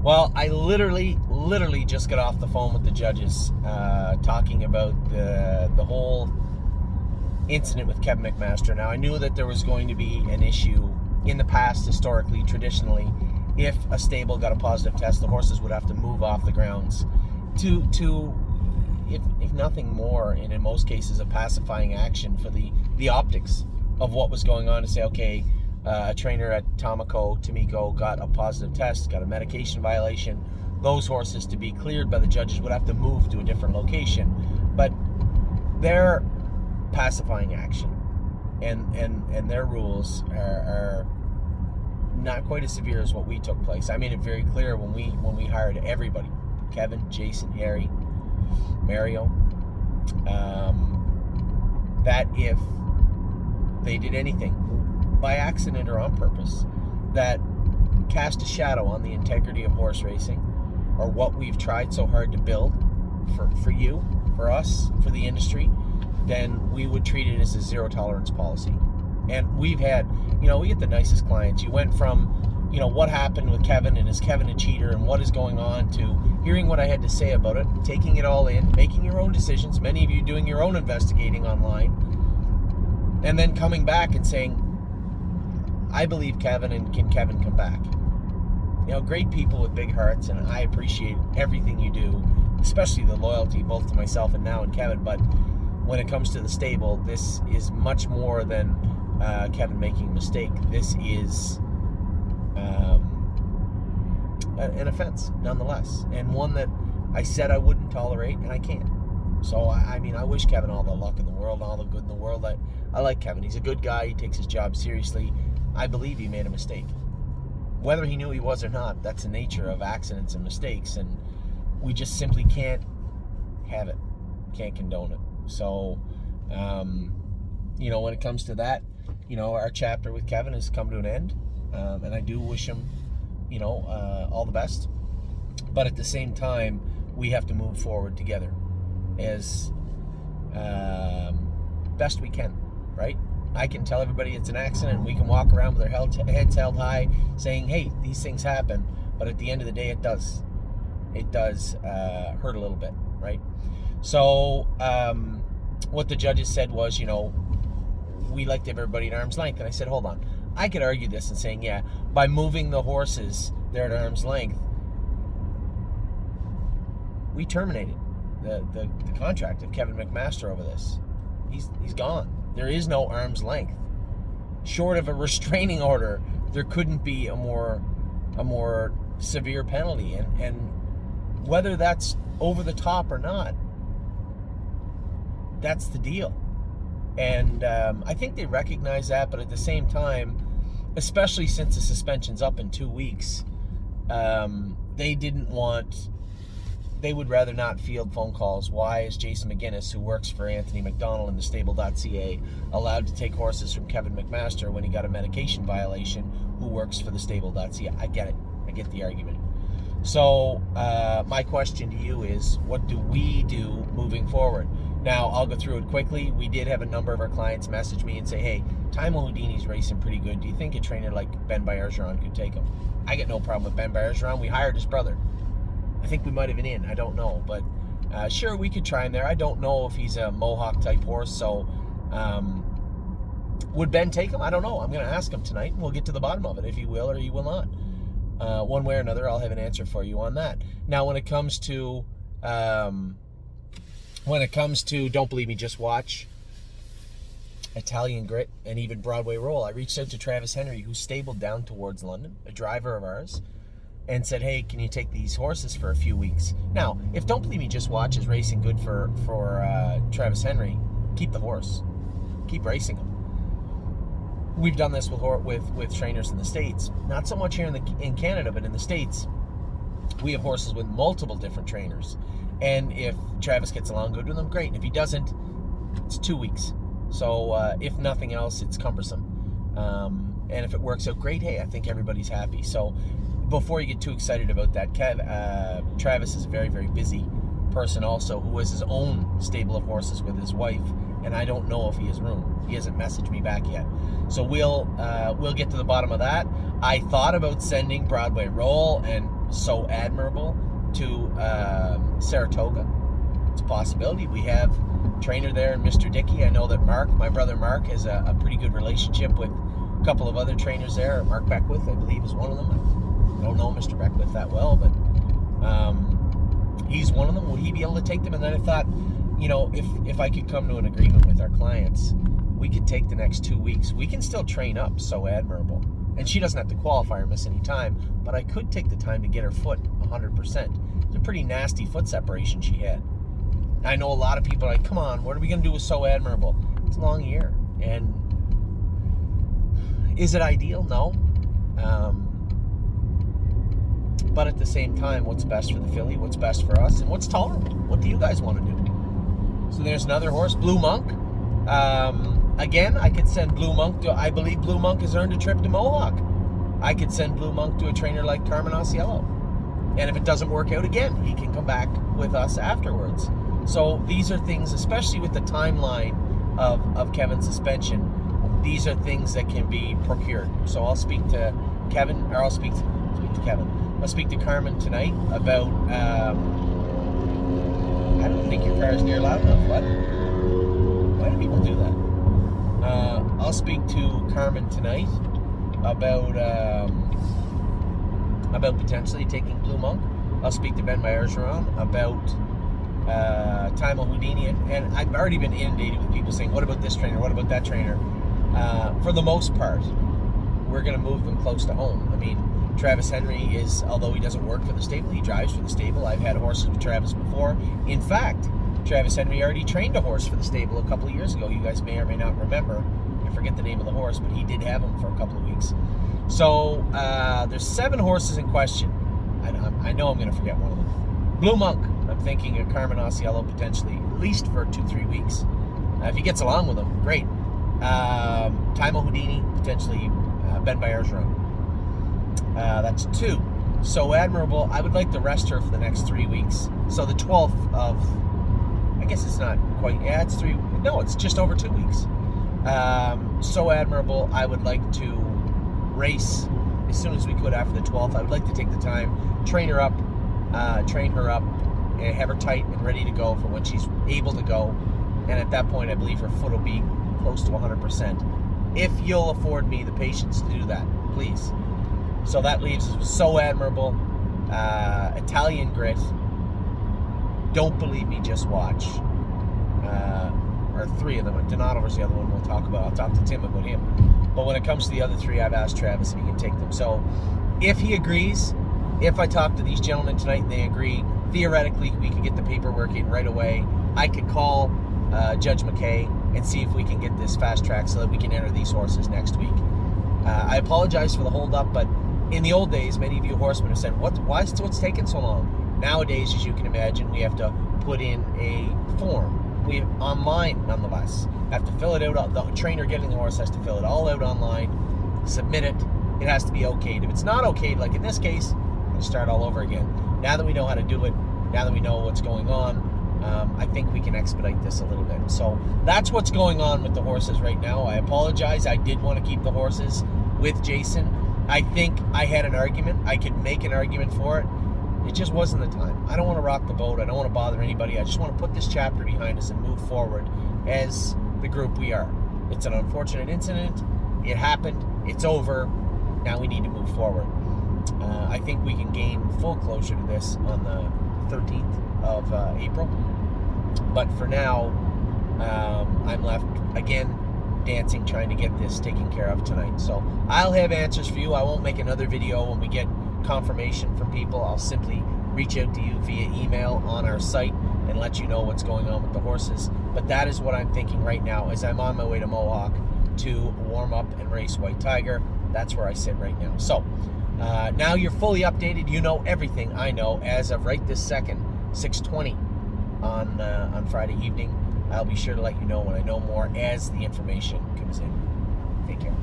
Well, I literally just got off the phone with the judges, talking about the whole incident with Kevin McMaster. Now, I knew that there was going to be an issue in the past, historically, traditionally. If a stable got a positive test, the horses would have to move off the grounds to if nothing more, and in most cases, a pacifying action for the optics of what was going on, to say, okay, a trainer at Tamiko got a positive test, got a medication violation. Those horses, to be cleared by the judges, would have to move to a different location. But their pacifying action and their rules are not quite as severe as what we took place. I made it very clear when we hired everybody, Kevin, Jason, Harry, Mario, that if they did anything by accident or on purpose that cast a shadow on the integrity of horse racing, or what we've tried so hard to build for you, for us, for the industry, then we would treat it as a zero tolerance policy. And we've had, we get the nicest clients. You went from, what happened with Kevin, and is Kevin a cheater, and what is going on, to hearing what I had to say about it, taking it all in, making your own decisions, many of you doing your own investigating online, and then coming back and saying, I believe Kevin, and can Kevin come back? Great people with big hearts, and I appreciate everything you do, especially the loyalty both to myself and now and Kevin. But when it comes to the stable, this is much more than Kevin making a mistake. This is an offense, nonetheless, and one that I said I wouldn't tolerate, and I can't. So, I wish Kevin all the luck in the world, all the good in the world. I like Kevin. He's a good guy. He takes his job seriously. I believe he made a mistake. Whether he knew he was or not, that's the nature of accidents and mistakes, and we just simply can't have it. Can't condone it. So, when it comes to that, our chapter with Kevin has come to an end, and I do wish him, all the best. But at the same time, we have to move forward together as best we can, right? I can tell everybody it's an accident, and we can walk around with our heads held high saying, hey, these things happen. But at the end of the day, it does hurt a little bit, right? So what the judges said was, we like to have everybody at arm's length. And I said, hold on. I could argue this and saying, yeah, by moving the horses, they're at arm's length. We terminated the contract of Kevin McMaster over this. He's gone. There is no arm's length. Short of a restraining order, there couldn't be a more severe penalty. And whether that's over the top or not, that's the deal. And I think they recognize that, but at the same time, especially since the suspension's up in 2 weeks, they would rather not field phone calls. Why is Jason McGinnis, who works for Anthony McDonald in the stable.ca, allowed to take horses from Kevin McMaster when he got a medication violation, who works for the stable.ca? I get it. I get the argument. So my question to you is, what do we do moving forward? Now, I'll go through it quickly. We did have a number of our clients message me and say, hey, Taimo Houdini's racing pretty good. Do you think a trainer like Ben Bergeron could take him? I get no problem with Ben Bergeron. We hired his brother. I think we might have been in. I don't know. But sure, we could try him there. I don't know if he's a Mohawk-type horse. So would Ben take him? I don't know. I'm going to ask him tonight, and we'll get to the bottom of it, if he will or he will not. One way or another, I'll have an answer for you on that. Now, when it comes to Don't Believe Me, Just Watch, Italian Grit, and even Broadway Roll, I reached out to Travis Henry, who's stabled down towards London, a driver of ours, and said, hey, can you take these horses for a few weeks? Now, if Don't Believe Me, Just Watch is racing good for Travis Henry, keep the horse. Keep racing him. We've done this with trainers in the States. Not so much here in Canada, but in the States, we have horses with multiple different trainers. And if Travis gets along good with them, great. And if he doesn't, it's 2 weeks. So if nothing else, it's cumbersome. And if it works out great, hey, I think everybody's happy. So before you get too excited about that, Travis is a very, very busy person also, who has his own stable of horses with his wife and I don't know if he has room. He hasn't messaged me back yet. So we'll get to the bottom of that. I thought about sending Broadway Roll and So Admirable to Saratoga. It's a possibility. We have a trainer there, Mr. Dickey. I know that my brother Mark, has a pretty good relationship with a couple of other trainers there. Mark Beckwith, I believe, is one of them. I don't know Mr. Beckwith that well, but he's one of them. Would he be able to take them? And then I thought, if I could come to an agreement with our clients, we could take the next 2 weeks. We can still train up So Admirable. And she doesn't have to qualify or miss any time, but I could take the time to get her foot 100%. It's a pretty nasty foot separation she had. I know a lot of people are like, come on, what are we going to do with So Admirable? It's a long year. And is it ideal? No. But at the same time, what's best for the filly, what's best for us, and what's tolerable? What do you guys want to do? So there's another horse, Blue Monk. Again, I could send Blue Monk I believe Blue Monk has earned a trip to Mohawk. I could send Blue Monk to a trainer like Carmen Auciello. And if it doesn't work out again, he can come back with us afterwards. So these are things, especially with the timeline of Kevin's suspension, these are things that can be procured. So I'll speak to Kevin, or I'll speak to Kevin. I'll speak to Carmen tonight about, I don't think your car is near loud enough. What? Why do people do that? I'll speak to Carmen tonight about potentially taking Blue Monk. I'll speak to Ben Bergeron about Timo Houdini, and I've already been inundated with people saying, what about this trainer, what about that trainer? For the most part, we're going to move them close to home. I mean, Travis Henry is, although he doesn't work for the stable, he drives for the stable. I've had horses with Travis before. In fact, Travis Henry already trained a horse for the stable a couple of years ago. You guys may or may not remember. I forget the name of the horse, but he did have him for a couple of weeks. So there's 7 horses in question. I know I'm going to forget one of them. Blue Monk, I'm thinking of Carmen Auciello potentially, at least for 2-3 weeks. If he gets along with him, great. Timo Houdini, potentially Ben Bergeron. That's 2. So Admirable, I would like to rest her for the next 3 weeks. So the 12th of, I guess it's not quite, yeah, it's 3, no, it's just over 2 weeks. So Admirable, I would like to race as soon as we could after the 12th. I would like to take the time, train her up, and have her tight and ready to go for when she's able to go. And at that point, I believe her foot will be close to 100%. If you'll afford me the patience to do that, please. So that leaves us with So Admirable, Italian Grit, Don't Believe Me, Just Watch. Or 3 of them. Donato was the other one we'll talk about. I'll talk to Tim about him. But when it comes to the other 3, I've asked Travis if he can take them. So if he agrees, if I talk to these gentlemen tonight and they agree, theoretically we could get the paperwork in right away. I could call Judge McKay and see if we can get this fast track so that we can enter these horses next week. I apologize for the holdup, but in the old days, many of you horsemen have said, what's taking so long? Nowadays, as you can imagine, we have to put in a form. We online, nonetheless, have to fill it out. The trainer getting the horse has to fill it all out online, submit it. It has to be okayed. If it's not okayed, like in this case, we'll start all over again. Now that we know how to do it, now that we know what's going on, I think we can expedite this a little bit. So that's what's going on with the horses right now. I apologize. I did want to keep the horses with Jason. I think I had an argument. I could make an argument for it. It just wasn't the time. I don't want to rock the boat. I don't want to bother anybody. I just want to put this chapter behind us and move forward as the group we are. It's an unfortunate incident. It happened. It's over. Now we need to move forward. I think we can gain full closure to this on the 13th of April. But for now, I'm left, again, dancing, trying to get this taken care of tonight. So I'll have answers for you. I won't make another video when we get confirmation from people. I'll simply reach out to you via email on our site and let you know what's going on with the horses. But that is what I'm thinking right now as I'm on my way to Mohawk to warm up and race White Tiger. That's where I sit right now. So now you're fully updated. You know everything I know as of right this second, 6:20 on Friday evening. I'll be sure to let you know when I know more as the information comes in. Take care.